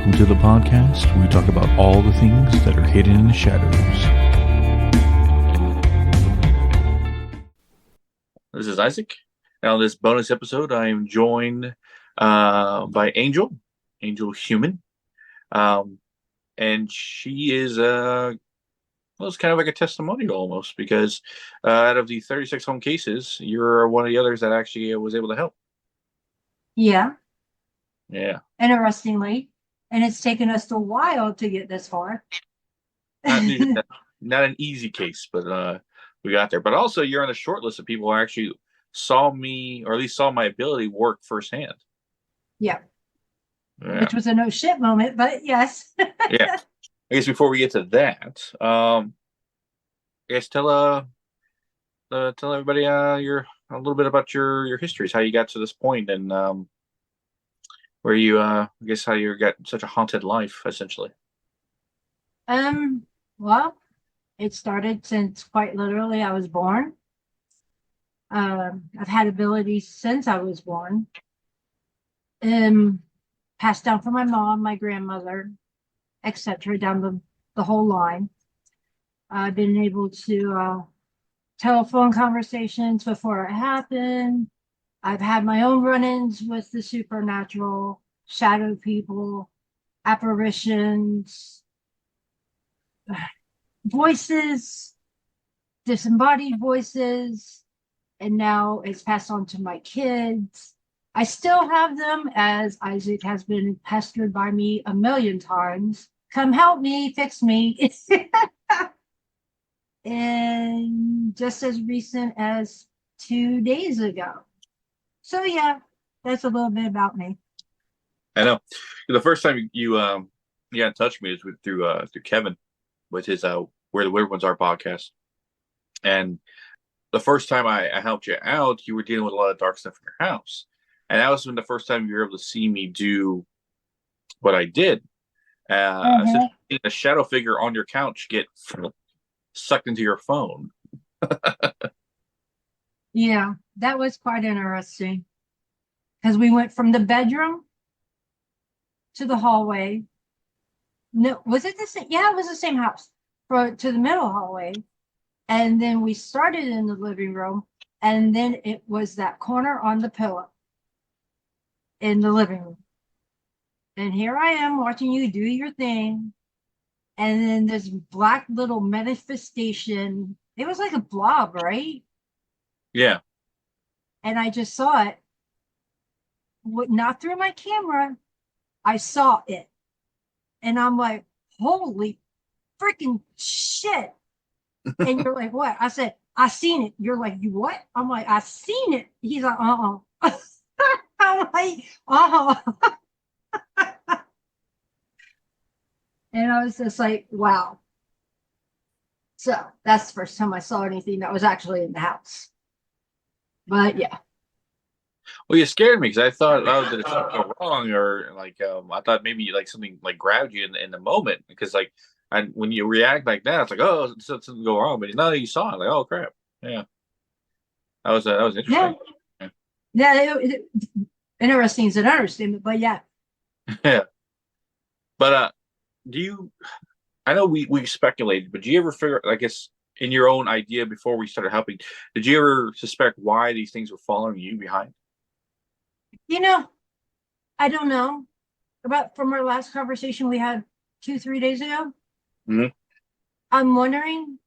Welcome to the podcast. We talk about all the things that are hidden in the shadows. This is Isaac. Now, this bonus episode, I am joined by Angel Human. And she is, it's kind of like a testimonial almost, because out of the 36 home cases, you're one of the others that actually was able to help. Yeah. Yeah. Interestingly. And it's taken us a while to get this far. Not an easy case, but we got there. But also, you're on the short list of people who actually saw me, or at least saw my ability work firsthand. Yeah. Which was a no shit moment, but yes. Yeah. I guess before we get to that, I guess tell everybody a little bit about your histories, how you got to this point, and where you I guess how you got such a haunted life, essentially. Well, it started since quite literally I was born. I've had abilities since I was born. Passed down from my mom, my grandmother, etc., down the whole line. I've been able to telephone conversations before it happened. I've had my own run-ins with the supernatural, shadow people, apparitions, voices, disembodied voices, and now it's passed on to my kids. I still have them, as Isaac has been pestered by me a million times. Come help me, fix me. And just as recent as 2 days ago. So yeah, that's a little bit about me. I know. The first time you got in touch with me is through Kevin with his Where the Weird Ones Are podcast. And the first time I helped you out, you were dealing with a lot of dark stuff in your house. And that was when the first time you were able to see me do what I did. Seeing a shadow figure on your couch get sucked into your phone. Yeah, that was quite interesting. Because we went from the bedroom to the hallway. No, was it the same? Yeah, it was the same house. To the middle hallway. And then we started in the living room. And then it was that corner on the pillow in the living room. And here I am watching you do your thing. And then this black little manifestation. It was like a blob, right? Yeah. And I just saw it. Not through my camera. I saw it. And I'm like, holy freaking shit. And you're like, what? I said, I seen it. You're like, you what? I'm like, I seen it. He's like, I'm like, And I was just like, wow. So that's the first time I saw anything that was actually in the house. But yeah. Well, you scared me because I thought, did something go wrong, or like I thought maybe like something like grabbed you in the moment, because like when you react like that, it's like, oh, something go wrong, but now that you saw it, like, oh crap, yeah, that was interesting. Yeah, interesting is an understatement, but yeah. Yeah, but do you? I know we speculated, but do you ever figure? I guess in your own idea before we started helping, did you ever suspect why these things were following you behind? I don't know. From our last conversation we had 2-3 days ago. Mm-hmm. I'm wondering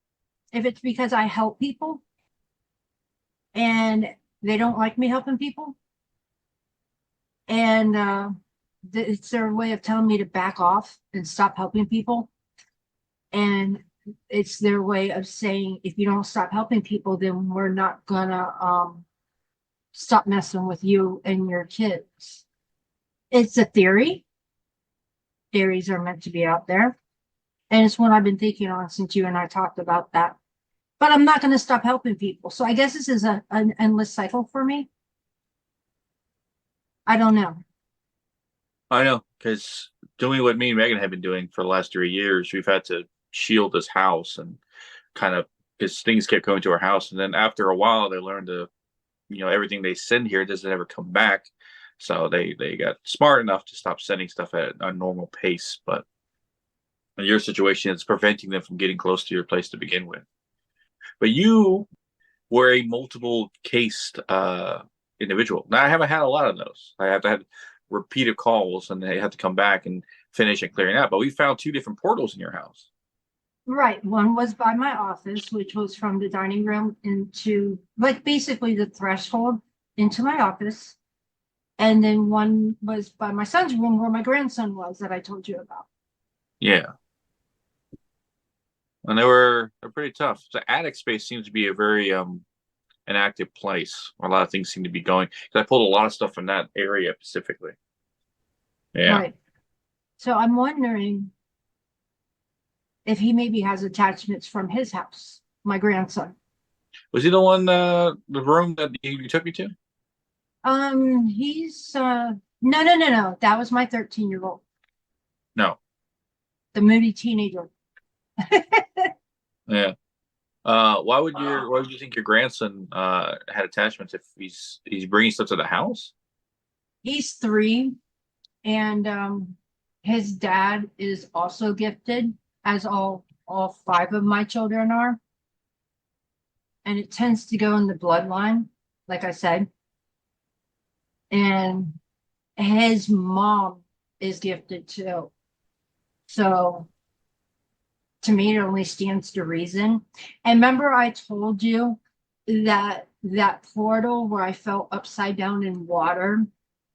if it's because I help people and they don't like me helping people. And it's their way of telling me to back off and stop helping people. And it's their way of saying, if you don't stop helping people, then we're not gonna stop messing with you and your kids. It's a theory. Theories are meant to be out there. And it's one I've been thinking on since you and I talked about that. But I'm not going to stop helping people. So I guess this is an endless cycle for me. I don't know. I know, because doing what me and Megan have been doing for the last 3 years, we've had to shield this house and kind of, because things kept coming to our house. And then after a while, they learned to, everything they send here doesn't ever come back. So they got smart enough to stop sending stuff at a normal pace. But in your situation, it's preventing them from getting close to your place to begin with. But you were a multiple cased individual. Now, I haven't had a lot of those. I have had repeated calls, and they have to come back and finish and clearing out. But we found 2 different portals in your house. Right. One was by my office, which was from the dining room into, like, basically the threshold into my office. And then one was by my son's room where my grandson was that I told you about. Yeah. And they're pretty tough. The attic space seems to be a very an active place where a lot of things seem to be going. Because I pulled a lot of stuff from that area specifically. Yeah. Right. So I'm wondering if he maybe has attachments from his house, my grandson. Was he the one, the room that you took me to? He's no. That was my 13-year-old, No. the moody teenager. Yeah. Why would you think your grandson had attachments if he's bringing stuff to the house? He's 3, and his dad is also gifted, as all 5 of my children are. And it tends to go in the bloodline, like I said. And his mom is gifted too. So to me, it only stands to reason. And remember, I told you that portal where I felt upside down in water,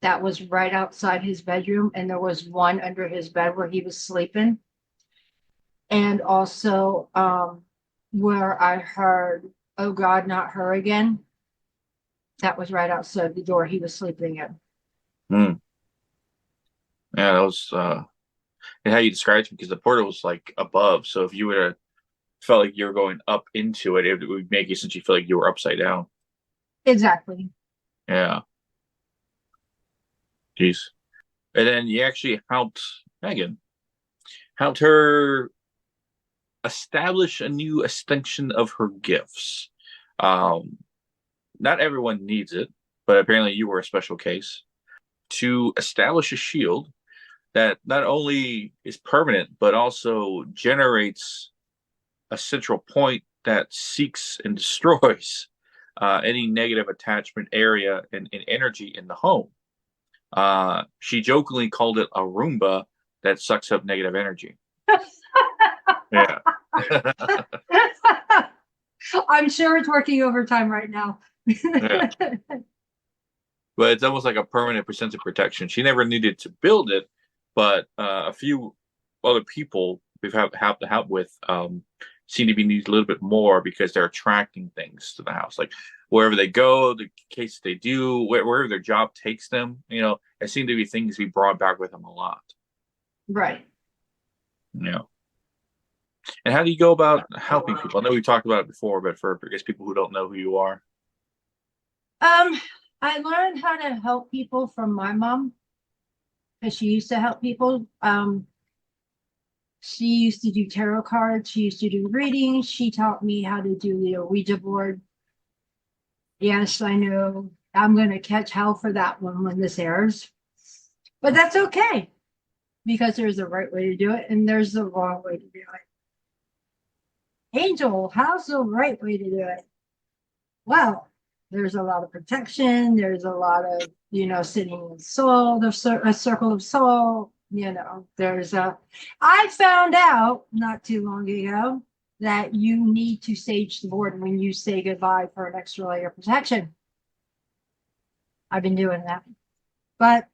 that was right outside his bedroom, and there was one under his bed where he was sleeping. And also where I heard, "Oh God, not her again." That was right outside the door he was sleeping in. Hmm. Yeah, that was and how you described it, because the portal was like above. So if you would have felt like you were going up into it, it would make you essentially feel like you were upside down. Exactly. Yeah. Jeez. And then you actually helped her establish a new extension of her gifts. Not everyone needs it, but apparently you were a special case to establish a shield that not only is permanent, but also generates a central point that seeks and destroys any negative attachment area and energy in the home. She jokingly called it a Roomba that sucks up negative energy. Yeah. I'm sure it's working overtime right now. Yeah. But it's almost like a permanent sense of protection. She never needed to build it, but a few other people we've had to help with seem to be needed a little bit more because they're attracting things to the house. Like wherever they go, the case they do, wherever their job takes them, it seemed to be things we brought back with them a lot. Right. Yeah. And how do you go about helping people? I know we talked about it before, but for I guess people who don't know who you are. I learned how to help people from my mom because she used to help people. She used to do tarot cards. She used to do readings. She taught me how to do the Ouija board. Yes, I know I'm going to catch hell for that one when this airs, but that's okay because there's a right way to do it and there's the wrong way to do it. Angel, how's the right way to do it? Well, there's a lot of protection. There's a lot of, sitting in soul, there's a circle of soul, I found out not too long ago that you need to sage the board when you say goodbye for an extra layer of protection. I've been doing that, but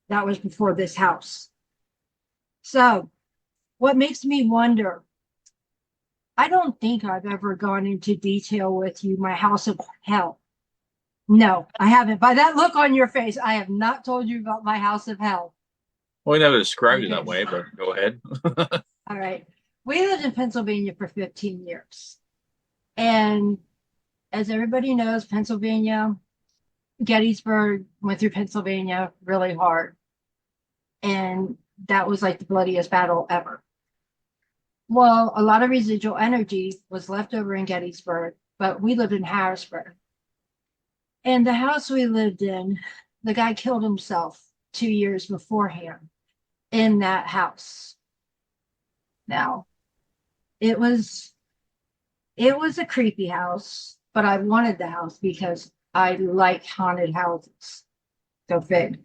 that was before this house. So what makes me wonder, I don't think I've ever gone into detail with you, my house of hell. No, I haven't. By that look on your face, I have not told you about my house of hell. Well, we never described it that way, but go ahead. All right. We lived in Pennsylvania for 15 years. And as everybody knows, Pennsylvania, Gettysburg went through Pennsylvania really hard. And that was like the bloodiest battle ever. Well, a lot of residual energy was left over in Gettysburg, but we lived in Harrisburg. And the house we lived in the guy killed himself 2 years beforehand in that house. Now, it was a creepy house, but I wanted the house because I like haunted houses. Go fig.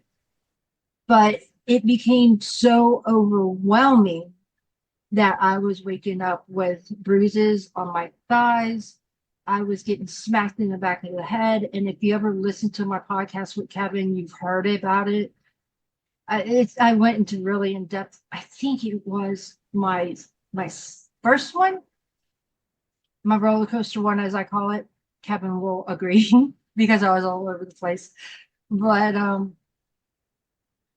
But it became so overwhelming that I was waking up with bruises on my thighs. I was getting smacked in the back of the head. And if you ever listen to my podcast with Kevin, you've heard about it. I went into really in depth. I think it was my first one, my roller coaster one, as I call it. Kevin will agree because I was all over the place. But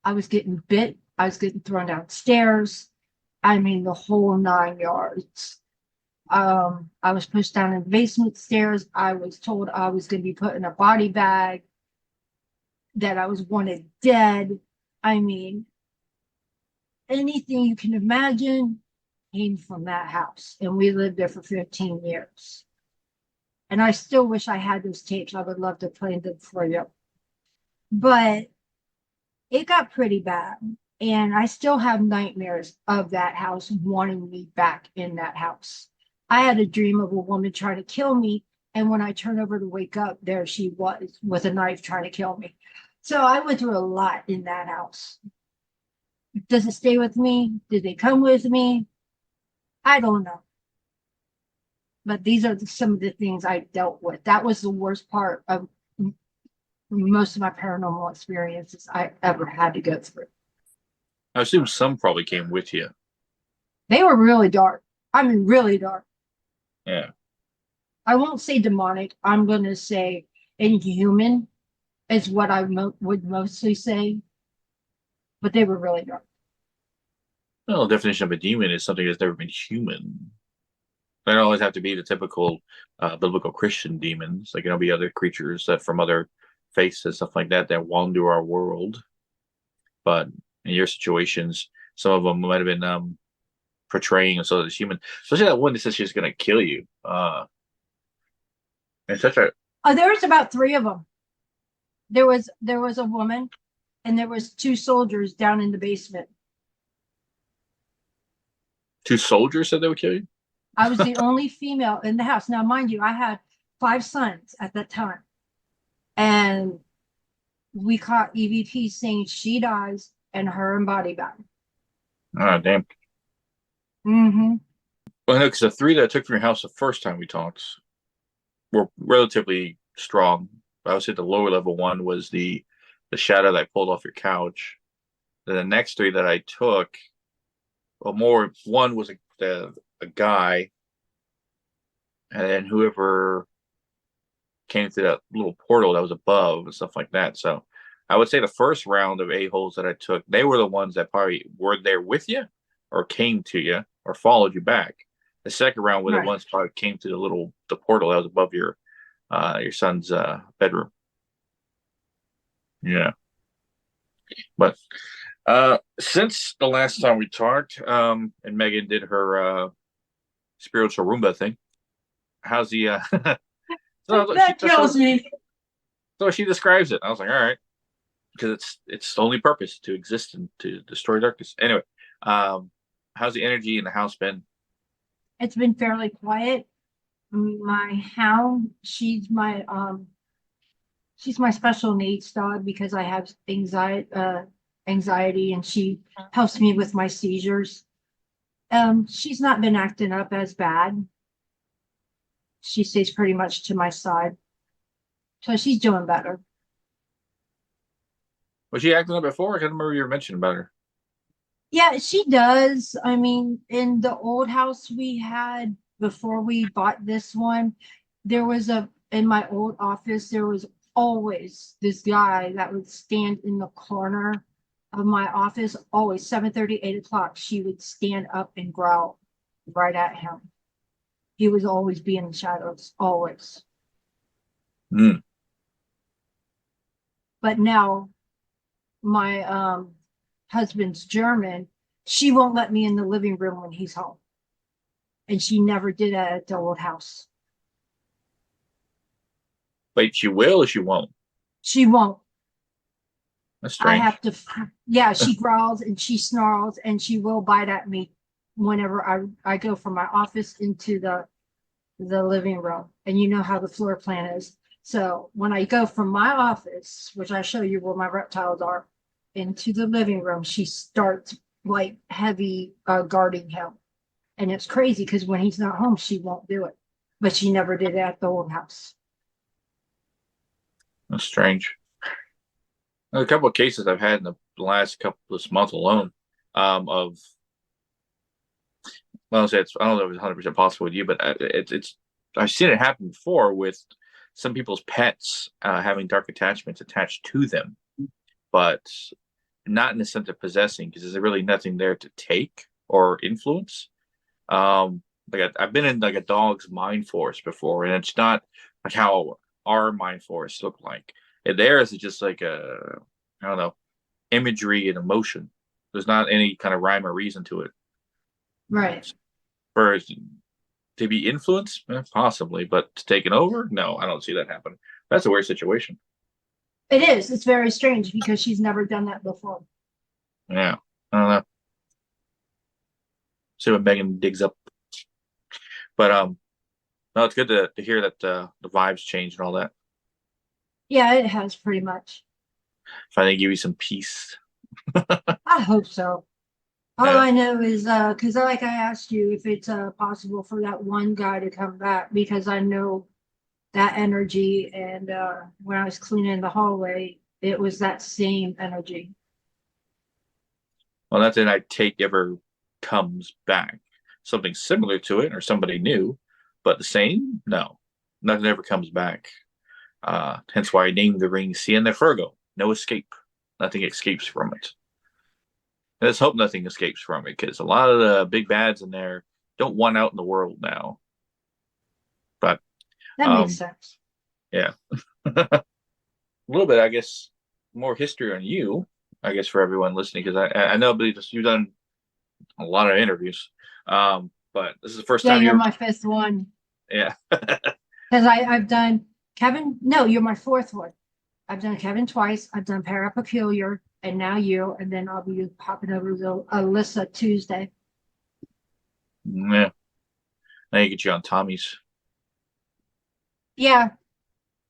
I was getting bit. I was getting thrown downstairs. I mean, the whole 9 yards. I was pushed down in the basement stairs. I was told I was going to be put in a body bag, that I was wanted dead. I mean, anything you can imagine came from that house. And we lived there for 15 years. And I still wish I had those tapes. I would love to play them for you. But it got pretty bad. And I still have nightmares of that house, wanting me back in that house. I had a dream of a woman trying to kill me. And when I turned over to wake up, there she was with a knife trying to kill me. So I went through a lot in that house. Does it stay with me? Did they come with me? I don't know. But these are some of the things I dealt with. That was the worst part of most of my paranormal experiences I ever had to go through. I assume some probably came with you. They were really dark. I mean, really dark. Yeah. I won't say demonic. I'm going to say inhuman is what I would mostly say. But they were really dark. Well, the definition of a demon is something that's never been human. They don't always have to be the typical biblical Christian demons. Like, be other creatures that from other faiths and stuff like that wander our world. But in your situations, some of them might have been portraying themselves as human. Especially that one that says she's going to kill you. It's such a... there was about 3 of them. There was a woman, and there was 2 soldiers down in the basement. 2 soldiers said they would kill you? I was the only female in the house. Now, mind you, I had 5 sons at that time. And we caught EVP saying she dies and her in body bag. Oh, damn. Mm-hmm. Well, I know, because the 3 that I took from your house the first time we talked were relatively strong. I would say the lower level one was the shadow that I pulled off your couch. Then the next 3 that I took, well, one was a guy, and then whoever came through that little portal that was above and stuff like that. So I would say the first round of a-holes that I took, they were the ones that probably were there with you or came to you or followed you back. The second round were the ones probably came to the portal that was above your son's bedroom. Yeah. But since the last time we talked, and Megan did her spiritual Roomba thing, how's the that kills me. So she describes it. I was like, all right, because its only purpose to exist and to destroy darkness. Anyway, how's the energy in the house been? It's been fairly quiet. My hound, she's my special needs dog because I have anxiety, and she helps me with my seizures. She's not been acting up as bad. She stays pretty much to my side. So she's doing better. Was she acting up before? I can't remember you mentioning about her. Yeah, she does. I mean, in the old house we had before we bought this one, in my old office, there was always this guy that would stand in the corner of my office, always 7:30, 8 o'clock. She would stand up and growl right at him. He was always be in the shadows, always. Mm. But now my husband's German, she won't let me in the living room when he's home. And she never did that at the old house. Wait, she will or she won't? She won't. That's I strange. have to, yeah, she growls and she snarls and she will bite at me whenever I go from my office into the living room. And you know how the floor plan is. So when I go from my office, which I show you where my reptiles are, into the living room, she starts like heavy guarding him. And it's crazy because when he's not home, she won't do it. But she never did it at the old house. That's strange. A couple of cases I've had in the last couple this month alone, of, well, I don't know if it's 100% possible with you, but it's I've seen it happen before with some people's pets having dark attachments attached to them, but not in the sense of possessing, because there's really nothing there to take or influence. Like I've been in like a dog's mind forest before, and it's not like how our mind forests look like. And theirs is just like I don't know, imagery and emotion. There's not any kind of rhyme or reason to it. Right. For to be influenced, possibly, but taken over, no, I don't see that happen. That's a weird situation. It is. It's very strange because she's never done that before. Yeah, I don't know. See what Megan digs up, but no, it's good to hear that the vibes change and all that. Yeah, it has pretty much. Finally, give you some peace. I hope so. All Yeah. I know is because like I asked you if it's possible for that one guy to come back because I know that energy and when I was cleaning the hallway, it was that same energy. Well, nothing I take ever comes back. Something similar to it or somebody new, but the same? No, nothing ever comes back. Hence why I named the ring Sienna Fergo. No escape. Nothing escapes from it. Let's hope nothing escapes from it, because a lot of the big bads in there don't want out in the world now. But That makes sense. yeah, a little bit, I guess, more history on you, I guess, for everyone listening, because I know you've done a lot of interviews, but this is the first Yeah, time you're you're, my fifth one yeah. because I've done Kevin. No, you're my fourth one. I've done Kevin twice. I've done Para Peculiar, and now you, and then I'll be popping over to Alyssa Tuesday. Yeah, now you get you on Tommy's. Yeah,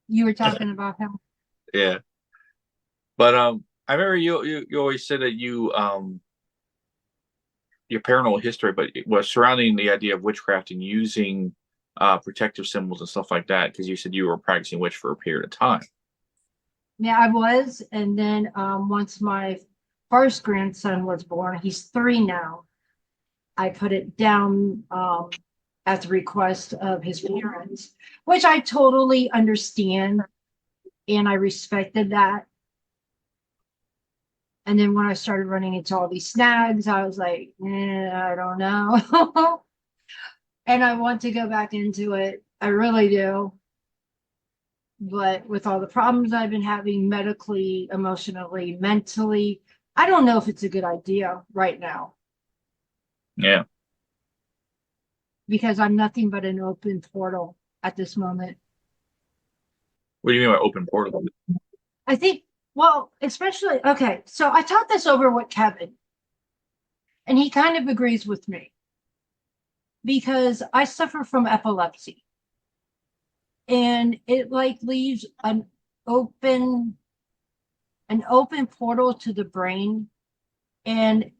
you were talking about him. Yeah, but I remember you always said that your paranormal history, but it was surrounding the idea of witchcraft and using protective symbols and stuff like that, because you said you were practicing witch for a period of time. Yeah, I was, and then once my first grandson was born, he's 3 now. I put it down at the request of his parents, which I totally understand and I respected that. And then when I started running into all these snags, I was like, I don't know. And I want to go back into it. I really do. But with all the problems I've been having medically, emotionally, mentally, I don't know if it's a good idea right now Yeah. because I'm nothing but an open portal at this moment. What do you mean by open portal? I think, well, especially, okay, so I talked this over with Kevin, and he kind of agrees with me because I suffer from epilepsy. And it like leaves open an open portal to the brain, and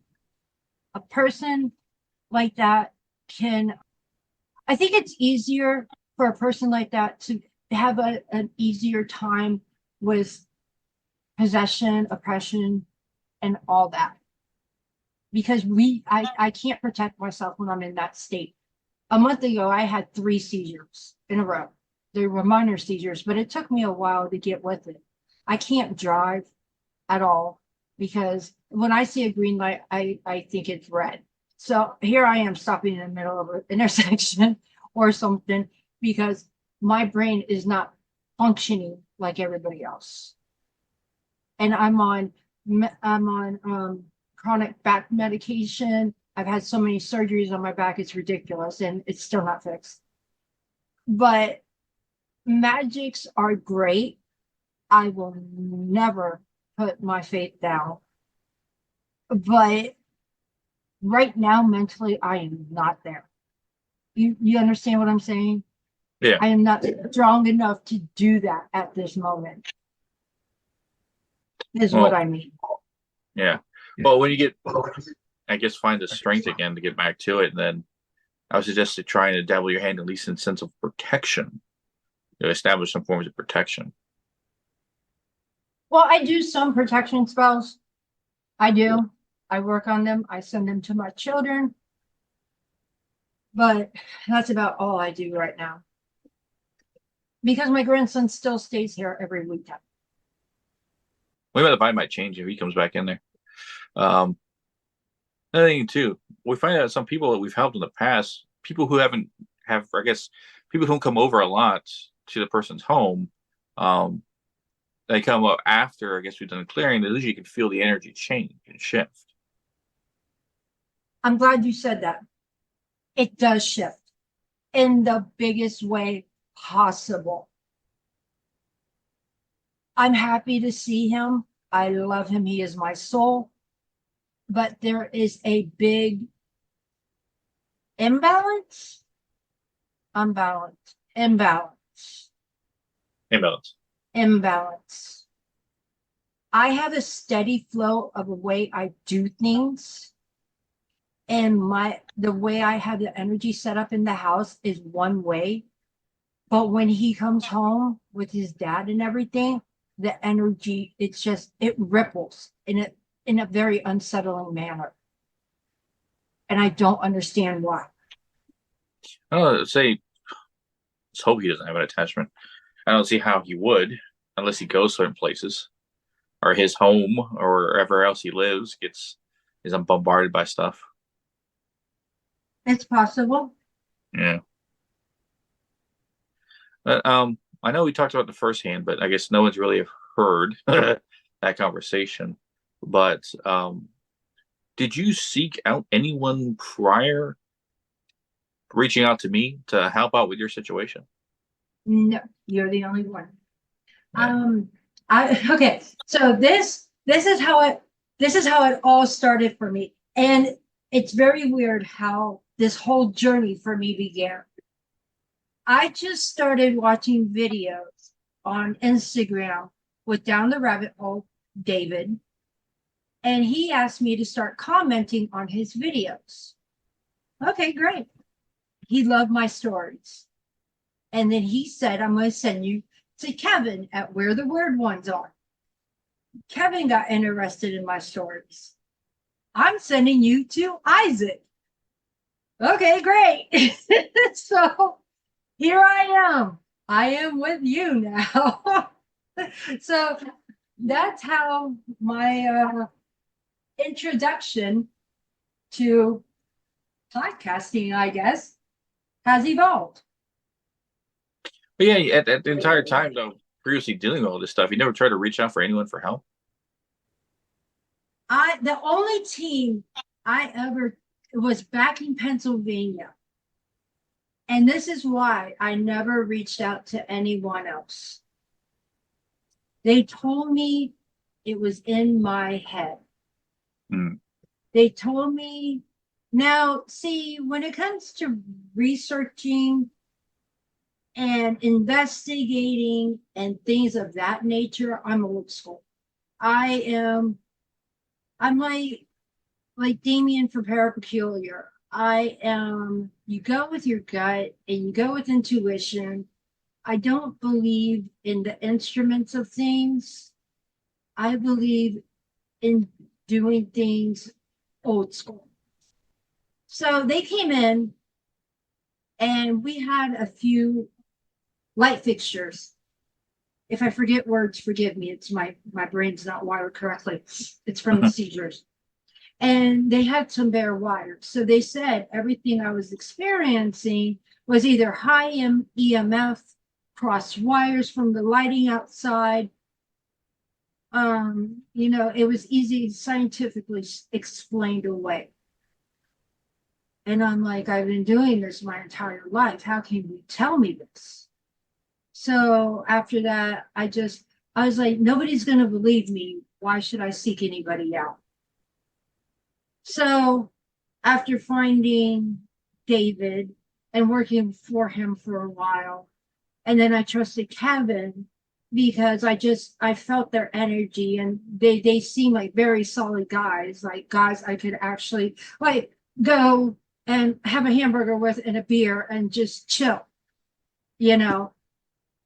a person like that can, I think it's easier for a person like that to have an easier time with possession, oppression, and all that because I can't protect myself when I'm in that state. A month ago I had 3 seizures in a row. They were minor seizures, but it took me a while to get with it. I can't drive at all because when I see a green light, I think it's red. So here I am stopping in the middle of an intersection or something because my brain is not functioning like everybody else. And I'm on chronic back medication. I've had so many surgeries on my back, it's ridiculous, and it's still not fixed. But magics are great. I will never put my faith down. But right now, mentally, I am not there. You understand what I'm saying? Yeah. I am not strong enough to do that at this moment. Is what Well, I mean. yeah. Well, when you get, I guess, find the strength again to get back to it, and then I would suggest to trying to dabble your hand at least in a sense of protection. Establish some forms of protection. Well, I do some protection spells. I do. I work on them. I send them to my children. But that's about all I do right now. Because my grandson still stays here every weekend. We might find might change if he comes back in there. Another thing too, we find out some people that we've helped in the past, people who I guess, people who don't come over a lot to the person's home, they come up after, I guess, we've done the clearing. At least you can feel the energy change and shift. I'm glad you said that. It does shift in the biggest way possible. I'm happy to see him. I love him. He is my soul. But there is a big imbalance. I have a steady flow of the way I do things. And the way I have the energy set up in the house is one way. But when he comes home with his dad and everything, the energy, it ripples in a very unsettling manner. And I don't understand why. Let's hope he doesn't have an attachment. I don't see how he would, unless he goes certain places, or his home, or wherever else he lives is bombarded by stuff. It's possible. Yeah. But I know we talked about the first hand, but I guess no one's really heard that conversation. But did you seek out anyone prior reaching out to me to help out with your situation? No, you're the only one. Yeah. Okay. So this is how it all started for me. And it's very weird how this whole journey for me began. I just started watching videos on Instagram with Down the Rabbit Hole, David, and he asked me to start commenting on his videos. Okay, great. He loved my stories. And then he said, I'm going to send you to Kevin at Where the Weird Ones Are. Kevin got interested in my stories. I'm sending you to Isaac. Okay, great. So here I am. I am with you now. So that's how my introduction to podcasting, I guess, has evolved. But yeah, at the entire time, though, previously dealing with all this stuff, you never tried to reach out for anyone for help? The only team I ever was back in Pennsylvania. And this is why I never reached out to anyone else. They told me it was in my head. They told me, now, see, when it comes to researching and investigating and things of that nature, I'm old school. I'm like Damien for Parapeculiar. You go with your gut and you go with intuition. I don't believe in the instruments of things. I believe in doing things old school. So they came in and we had a few light fixtures. If I forget words, forgive me. It's my brain's not wired correctly. It's from the seizures. And they had some bare wires. So they said everything I was experiencing was either high EMF, cross wires from the lighting outside. It was easy scientifically explained away. And I'm like, I've been doing this my entire life. How can you tell me this? So after that, I was like, nobody's going to believe me Why should I seek anybody out? So after finding David and working for him for a while, and then I trusted Kevin because I felt their energy, and they seem like very solid guys, like guys I could actually like go and have a hamburger with and a beer and just chill, you know.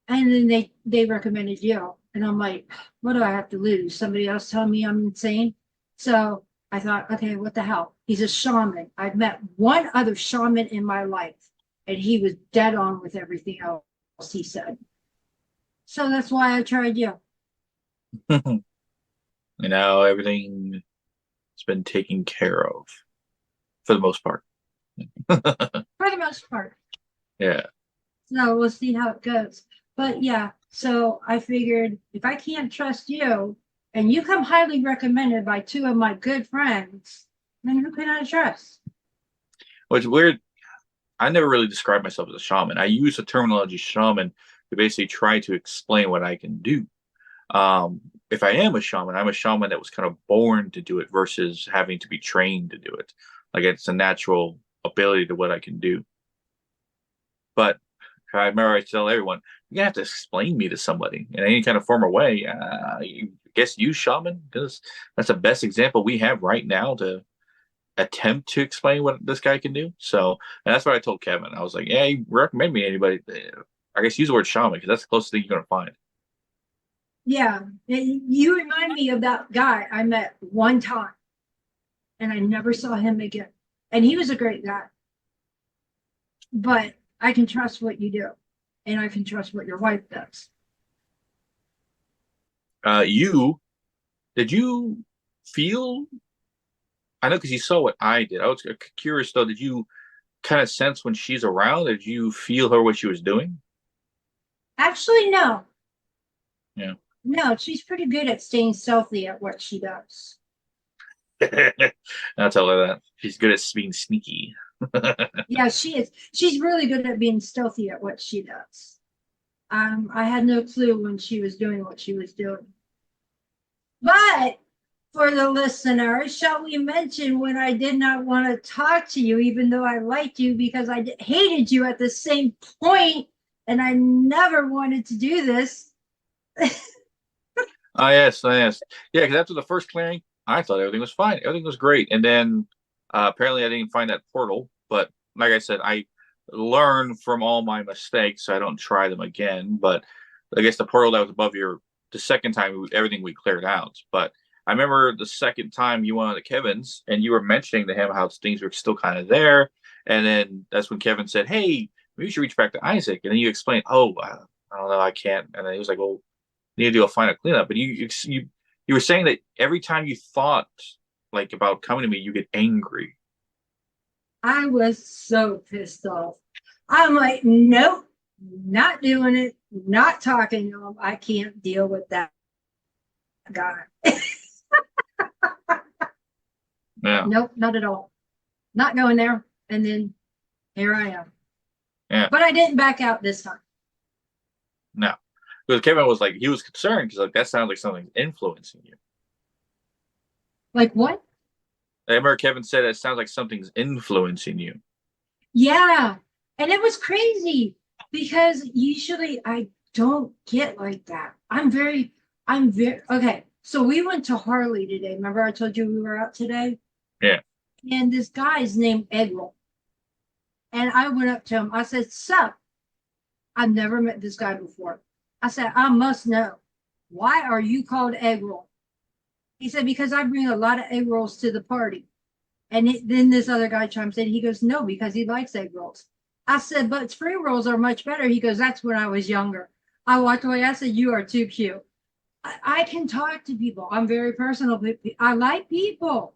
And then they recommended you, and I'm like, what do I have to lose? Somebody else telling me I'm insane? So I thought, okay, what the hell? He's a shaman. I've met one other shaman in my life, and he was dead on with everything else he said. So that's why I tried you. Everything has been taken care of for the most part. For the most part. Yeah. So we'll see how it goes. But yeah, so I figured if I can't trust you and you come highly recommended by two of my good friends, then who can I trust? What's weird, I never really described myself as a shaman. I use the terminology shaman to basically try to explain what I can do. If I am a shaman, I'm a shaman that was kind of born to do it versus having to be trained to do it. Like it's a natural ability to what I can do. But I remember I tell everyone, you're gonna have to explain me to somebody in any kind of formal way. I guess use shaman, because that's the best example we have right now to attempt to explain what this guy can do. So, and that's what I told Kevin. I was like, yeah, you recommend me to anybody. I guess use the word shaman because that's the closest thing you're gonna find. Yeah, you remind me of that guy I met one time, and I never saw him again. And he was a great guy. But I can trust what you do, and I can trust what your wife does. Did you feel? I know because you saw what I did. I was curious though. Did you kind of sense when she's around? Did you feel her what she was doing? Actually, no. Yeah. No, she's pretty good at staying stealthy at what she does. I'll tell her that. She's good at being sneaky. Yeah, she is. She's really good at being stealthy at what she does. I had no clue when she was doing what she was doing. But for the listener, shall we mention when I did not want to talk to you, even though I liked you, because I hated you at the same point, and I never wanted to do this. Yes. Yeah, because after the first clearing, I thought everything was fine. Everything was great. And then apparently I didn't find that portal. But like I said, I learn from all my mistakes, so I don't try them again. But I guess the portal that was above the second time, everything we cleared out. But I remember the second time you went on to Kevin's and you were mentioning to him how things were still kind of there. And then that's when Kevin said, hey, maybe you should reach back to Isaac. And then you explained, oh, I don't know, I can't. And then he was like, well, you need to do a final cleanup. But you were saying that every time you thought like about coming to me, you get angry. I was so pissed off. I'm like, nope, not doing it, not talking to him. I can't deal with that guy. Yeah. Nope, not at all. Not going there. And then here I am. Yeah. But I didn't back out this time. No. Because Kevin was like, he was concerned because like that sounds like something's influencing you. Like what? I remember Kevin said it sounds like something's influencing you. Yeah. And it was crazy because usually I don't get like that. I'm very okay. So we went to Harley today. Remember I told you we were out today? Yeah. And this guy's named Eggroll. And I went up to him. I said, sup? I've never met this guy before. I said, I must know. Why are you called Eggroll? He said, because I bring a lot of egg rolls to the party. And then this other guy chimes in. He goes, no, because he likes egg rolls. I said, but spring rolls are much better. He goes, that's when I was younger. I walked away. I said, you are too cute. I can talk to people. I'm very personal. I like people.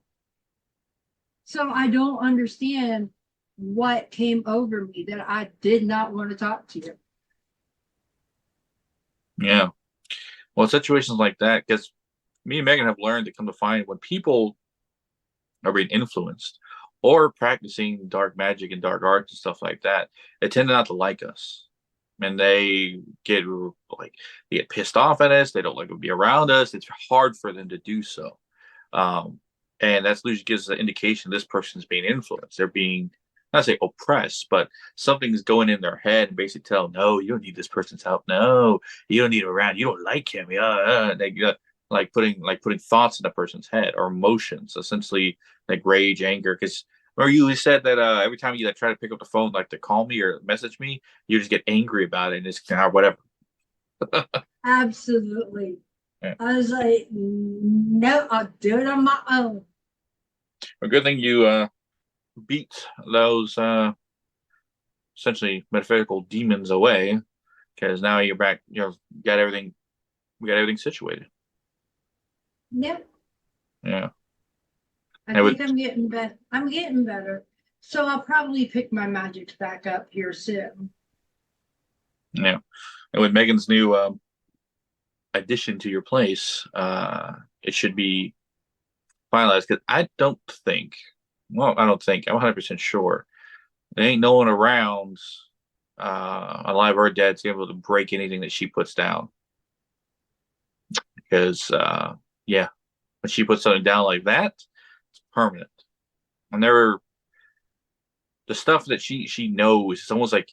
So I don't understand what came over me that I did not want to talk to you. Yeah. Well, situations like that, because me and Megan have learned to come to find when people are being influenced or practicing dark magic and dark arts and stuff like that, they tend not to like us. and they get pissed off at us. They don't like to be around us. It's hard for them to do so. And that's usually gives an indication this person's being influenced. They're being, not say oppressed, but something's going in their head and basically tell them, no, you don't need this person's help. No, you don't need him around. You don't like him. They putting thoughts in a person's head, or emotions, essentially, like rage, anger. Because remember you said that every time you try to pick up the phone, like to call me or message me, you just get angry about it and it's whatever. Absolutely. Yeah. I was like, no, I'll do it on my own. A good thing you beat those essentially metaphysical demons away, because now you're back. Got everything. We got everything situated. Yep. Yeah. I think I'm getting better. I'm getting better. So I'll probably pick my magics back up here soon. Yeah. And with Megan's new addition to your place, it should be finalized, because I'm 100% sure there ain't no one around, alive or dead, to be able to break anything that she puts down. Because, when she puts something down like that, it's permanent. And the stuff that she knows, it's almost like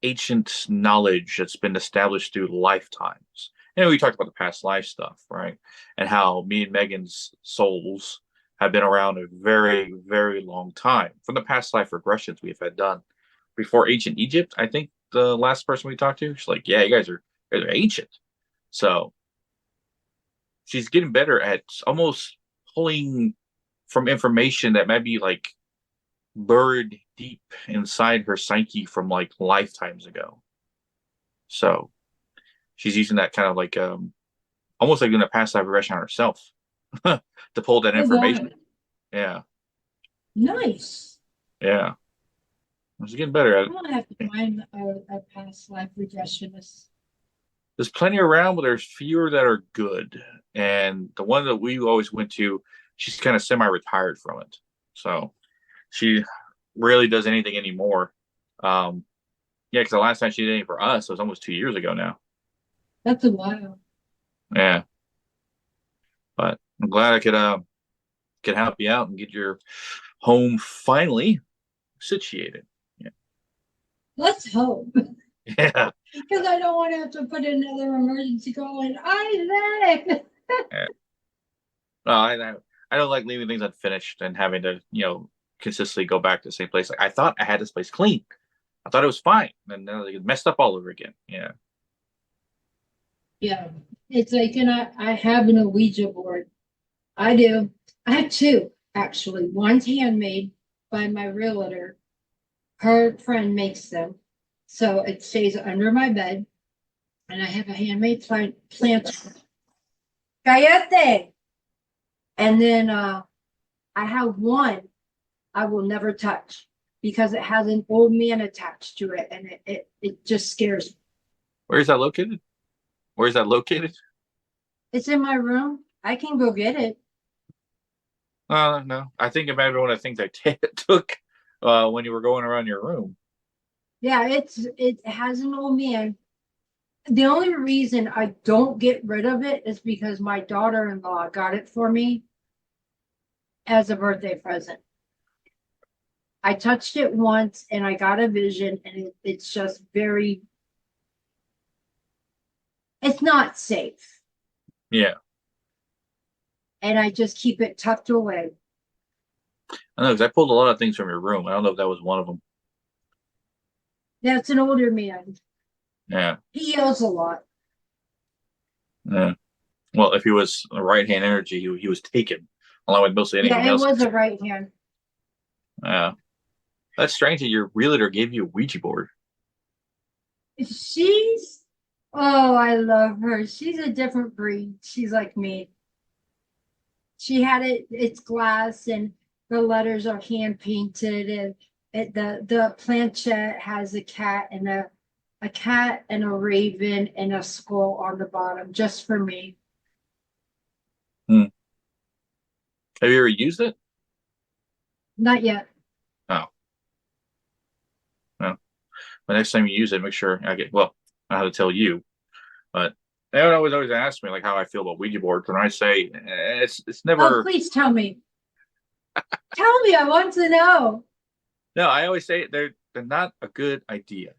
ancient knowledge that's been established through lifetimes. We talked about the past life stuff, right? And how me and Megan's souls have been around a very, very long time from the past life regressions we've had done before ancient Egypt. I think the last person we talked to, she's like, "Yeah, you guys are ancient." So she's getting better at almost pulling from information that might be like buried deep inside her psyche from like lifetimes ago. So she's using that kind of like almost like doing a past life regression on herself to pull that information. Yeah. Nice. Yeah. She's getting better at it. I'm gonna have to find a past life regressionist. There's plenty around, but there's fewer that are good. And the one that we always went to, she's kind of semi-retired from it. So she rarely does anything anymore. Because the last time she did anything for us was almost 2 years ago now. That's a while. Yeah. But I'm glad I could help you out and get your home finally situated. Yeah. Let's hope. Yeah. Because I don't want to have to put another emergency call in. Isaac. Yeah. No, I don't like leaving things unfinished and having to, consistently go back to the same place. Like, I thought I had this place clean. I thought it was fine. And then it messed up all over again. Yeah. Yeah. It's like, I have an Ouija board. I do. I have two, actually. One's handmade by my realtor. Her friend makes them. So it stays under my bed. And I have a handmade plant. Cállate. And then I have one I will never touch because it has an old man attached to it, and it just scares me. Where is that located? Where is that located? It's in my room. I can go get it. No. I think about everyone I think they took when you were going around your room. Yeah, it has an old man. The only reason I don't get rid of it is because my daughter-in-law got it for me as a birthday present. I touched it once and I got a vision, and it's just it's not safe. Yeah. And I just keep it tucked away. I know, because I pulled a lot of things from your room. I don't know if that was one of them. Yeah, it's an older man. Yeah. He yells a lot. Yeah. Well, if he was a right-hand energy, he was taken, along with mostly anything else. Yeah, it was a right hand. Yeah. That's strange that your realtor gave you a Ouija board. I love her. She's a different breed. She's like me. She had it's glass, and the letters are hand painted, and the planchette has a cat and a raven and a skull on the bottom, just for me. Have you ever used it? Not yet. Oh. No. But next time you use it, make sure I get, well, I have to tell you, but they would always ask me like how I feel about Ouija boards. And I say, it's Oh, never, please tell me. Tell me, I want to know. no, I always say they're not a good idea.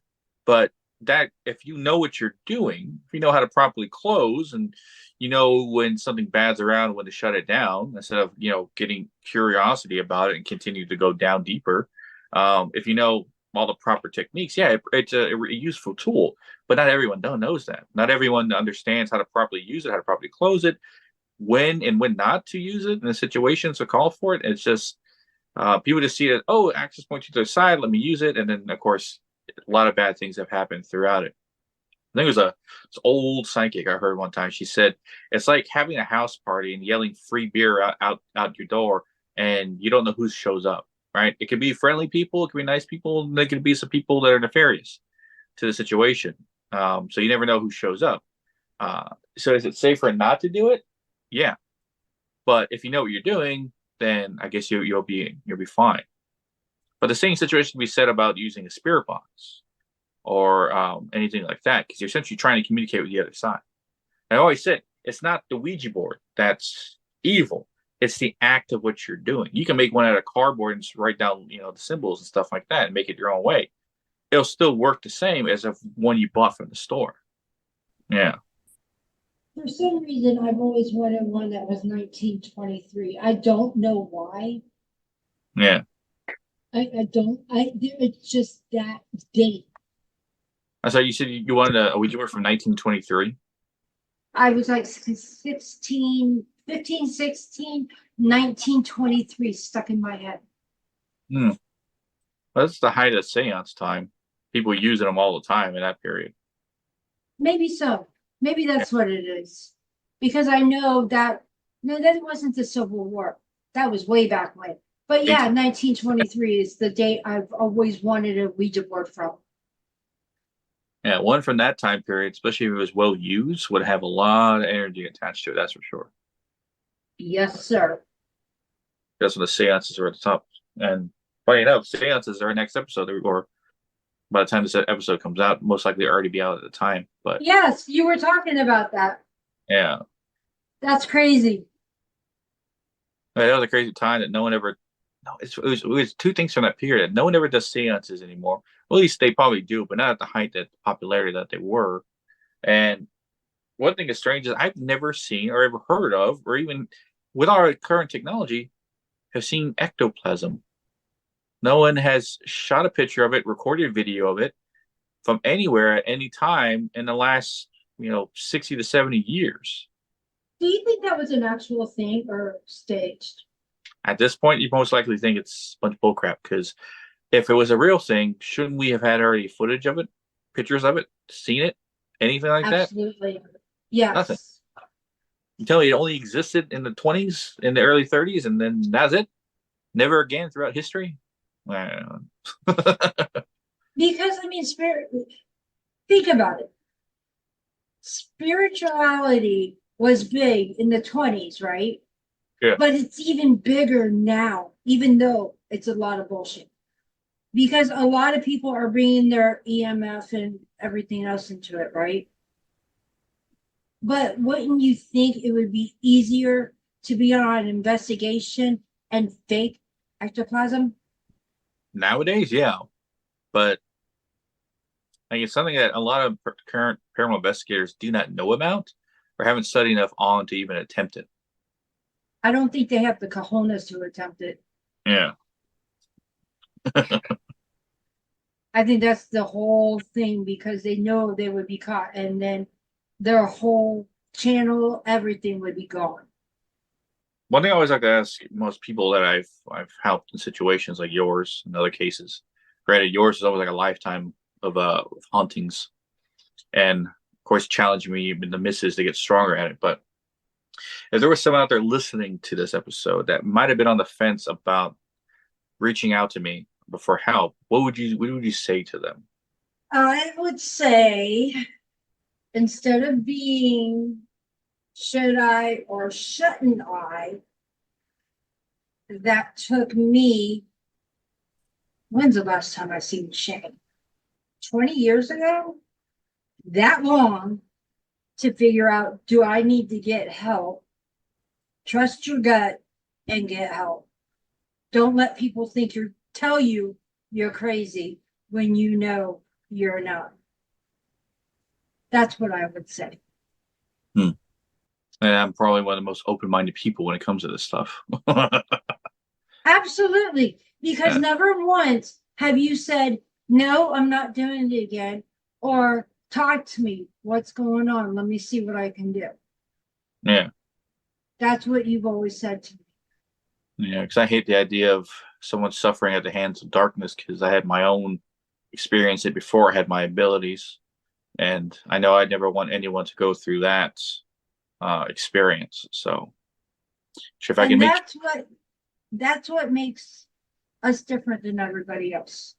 But that if you know what you're doing, if you know how to properly close and you know when something bad's around, when to shut it down, instead of getting curiosity about it and continue to go down deeper. If you know all the proper techniques, yeah, it's a useful tool. But not everyone knows that. Not everyone understands how to properly use it, how to properly close it, when and when not to use it in the situations to call for it. It's just people just see it, oh, access point to the side, let me use it. And then, of course, a lot of bad things have happened throughout it. I think it was this old psychic I heard one time. She said, it's like having a house party and yelling free beer out your door, and you don't know who shows up, right? It could be friendly people, it could be nice people, and there could be some people that are nefarious to the situation. So you never know who shows up. So is it safer not to do it? Yeah. But if you know what you're doing, then I guess you'll be fine. But the same situation can be said about using a spirit box or anything like that, because you're essentially trying to communicate with the other side. And I always said, it's not the Ouija board that's evil. It's the act of what you're doing. You can make one out of cardboard and just write down, the symbols and stuff like that and make it your own way. It'll still work the same as if one you bought from the store. Yeah. For some reason, I've always wanted one that was 1923. I don't know why. Yeah. It's just that date. I thought you said you wanted a Ouija board from 1923. I was like 15, 16, 1923 stuck in my head. Well, that's the height of seance time. People using them all the time in that period. Maybe so. Maybe that's what it is. Because I know that, no, that wasn't the Civil War. That was way back when. But yeah, 1923 is the date I've always wanted a Ouija board from. Yeah, one from that time period, especially if it was well used, would have a lot of energy attached to it. That's for sure. Yes, sir. That's when the seances are at the top. And funny enough, seances are our next episode, or by the time this episode comes out, most likely already be out at the time. But yes, you were talking about that. Yeah, that's crazy. that was a crazy time that no one ever. No, it was two things from that period. No one ever does seances anymore. Well, at least they probably do, but not at the height that popularity that they were. And one thing that's strange is I've never seen or ever heard of, or even with our current technology, have seen ectoplasm. No one has shot a picture of it, recorded video of it from anywhere at any time in the last, 60 to 70 years. Do you think that was an actual thing or staged? At this point, you most likely think it's a bunch of bullcrap, because if it was a real thing, shouldn't we have had already footage of it, pictures of it, seen it, anything like that? Absolutely. Yes. Nothing. You tell me it only existed in the 20s, in the early 30s, and then that's it? Never again throughout history? Because, think about it. Spirituality was big in the 20s, right? Yeah. But it's even bigger now, even though it's a lot of bullshit. Because a lot of people are bringing their EMF and everything else into it, right? But wouldn't you think it would be easier to be on an investigation and fake ectoplasm? Nowadays, yeah. But it's something that a lot of current paranormal investigators do not know about or haven't studied enough on to even attempt it. I don't think they have the cojones to attempt it. Yeah. I think that's the whole thing, because they know they would be caught, and then their whole channel, everything would be gone. One thing I always like to ask most people that I've helped in situations like yours and other cases, granted yours is always like a lifetime of hauntings, and of course challenging me in the misses to get stronger at it. But if there was someone out there listening to this episode that might have been on the fence about reaching out to me for help, what would you say to them? I would say, instead of being should I or shouldn't I, that took me, when's the last time I seen Shane? 20 years ago, that long to figure out, do I need to get help? Trust your gut and get help. Don't let people tell you you're crazy when you know you're not. That's what I would say. And I'm probably one of the most open-minded people when it comes to this stuff. Absolutely. Because never once have you said, no, I'm not doing it again, or talk to me. What's going on? Let me see what I can do. Yeah. That's what you've always said to me. Yeah, because I hate the idea of someone suffering at the hands of darkness, because I had my own experience it before I had my abilities. And I know I'd never want anyone to go through that experience. So if I can make that's what makes us different than everybody else.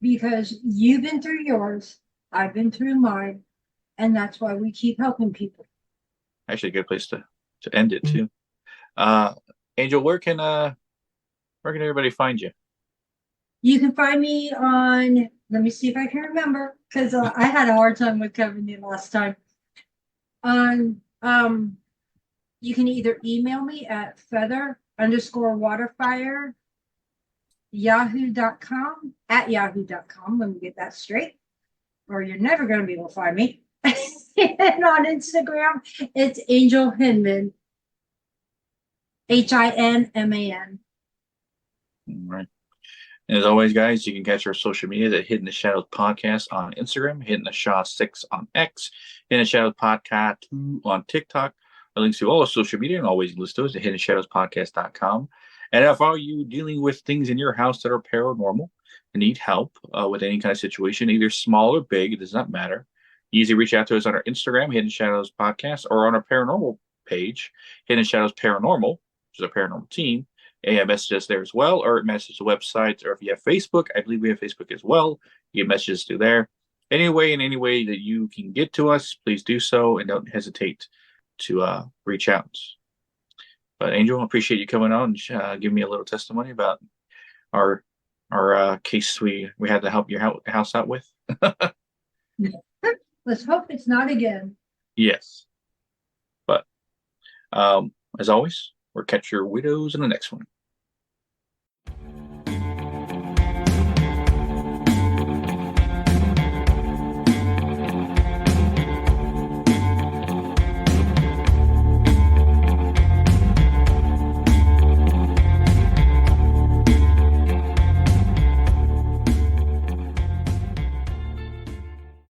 Because you've been through yours, I've been through mine, and that's why we keep helping people. actually a good place to end it too. Angel, where can everybody find you? You can find me on, let me see if I can remember, because I had a hard time with Kevin the last time. On you can either email me at feather_waterfire yahoo.com, at yahoo.com. Let me get that straight, or you're never going to be able to find me. And on Instagram, it's Angel Hinman, HINMAN. All right. And as always, guys, you can catch our social media at Hidden the Shadows Podcast on Instagram, Hidden the Shaw 6 on X, Hidden the Shadows Podcast 2 on TikTok. The links to all our social media and always list those at hiddenshadowspodcast.com. And if are you dealing with things in your house that are paranormal and need help with any kind of situation, either small or big, it does not matter. Easy reach out to us on our Instagram, Hidden Shadows Podcast, or on our paranormal page, Hidden Shadows Paranormal, which is a paranormal team. And message us there as well, or message the website, or if you have Facebook, I believe we have Facebook as well. You get messages through there. Any way that you can get to us, please do so, and don't hesitate to reach out. But Angel, I appreciate you coming on and giving me a little testimony about our case we had to help your house out with. Let's hope it's not again. Yes. But as always, we'll catch your widows in the next one.